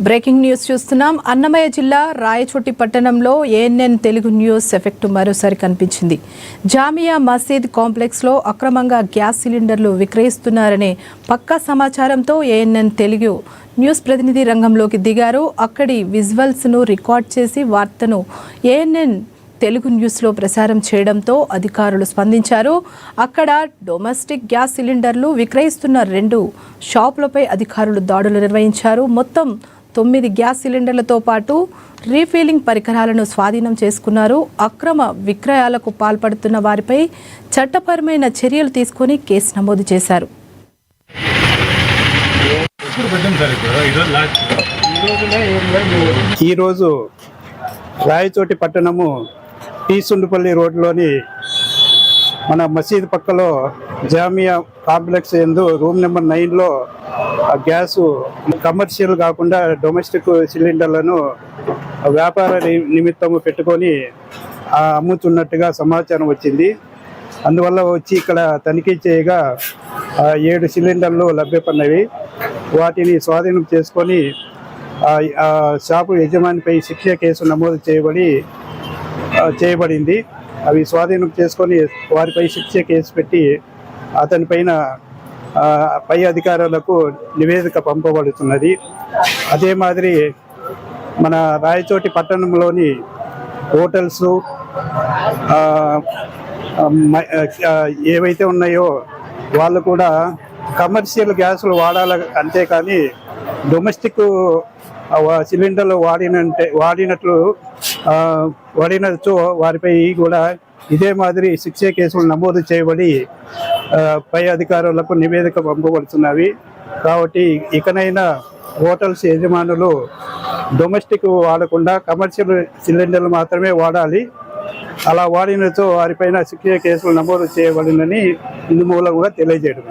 Breaking news చూస్తున్నాం. అన్నమయ్య జిల్లా రాయచోటి పట్టణంలో ఏఎన్ఎన్ తెలుగు న్యూస్ ఎఫెక్ట్ మరోసారి కనిపించింది. జామియా మసీద్ కాంప్లెక్స్లో అక్రమంగా గ్యాస్ సిలిండర్లు విక్రయిస్తున్నారనే పక్కా సమాచారంతో ఏఎన్ఎన్ తెలుగు న్యూస్ ప్రతినిధి రంగంలోకి దిగారు. అక్కడి విజువల్స్ను రికార్డ్ చేసి వార్తను ఏఎన్ఎన్ తెలుగు న్యూస్లో ప్రసారం చేయడంతో అధికారులు స్పందించారు. అక్కడ డొమెస్టిక్ గ్యాస్ సిలిండర్లు విక్రయిస్తున్న 2 షాపులపై అధికారులు దాడులు నిర్వహించారు. మొత్తం 9 గ్యాస్ సిలిండర్లతో పాటు రీఫిల్లింగ్ పరికరాలను స్వాధీనం చేసుకున్నారు. అక్రమ విక్రయాలకు పాల్పడుతున్న వారిపై చట్టపరమైన చర్యలు తీసుకుని కేసు నమోదు చేశారు. ఈరోజు రాయచోటి పట్టణము టీసుండుపల్లి రోడ్లోని మన మసీద్ పక్కలో జామియా కాంప్లెక్స్ యందు రూమ్ నెంబర్ 9లో గ్యాసు కమర్షియల్ కాకుండా డొమెస్టిక్ సిలిండర్లను వ్యాపార నిమిత్తము పెట్టుకొని అమ్ముతున్నట్టుగా సమాచారం వచ్చింది. అందువల్ల వచ్చి ఇక్కడ తనిఖీ చేయగా 7 సిలిండర్లు లభ్యపడినవి. వాటిని స్వాధీనం చేసుకొని షాపు యజమానిపై శిక్ష కేసు నమోదు చేయబడింది. అవి స్వాధీనం చేసుకొని వారిపై శిక్ష కేసు పెట్టి అతనిపైన పై అధికారులకు నివేదిక పంపబడుతున్నది. అదే మాదిరి మన రాయచోటి పట్టణంలోని హోటల్స్ ఏవైతే ఉన్నాయో వాళ్ళు కూడా కమర్షియల్ గ్యాసులు వాడాలి, అంతేకాని డొమెస్టిక్ సిలిండర్లు వాడినట్టు వారిపై కూడా ఇదే మాదిరి శిక్ష కేసులు నమోదు చేయబడి పై అధికారులకు నివేదిక పంపబడుతున్నవి. కాబట్టి ఇకనైనా హోటల్స్ యజమానులు డొమెస్టిక్ వాడకుండా కమర్షియల్ సిలిండర్లు మాత్రమే వాడాలి. అలా వాడినచో వారిపైన శిక్ష కేసులు నమోదు చేయబడిందని ఇందు మూలంగా తెలియజేయడం.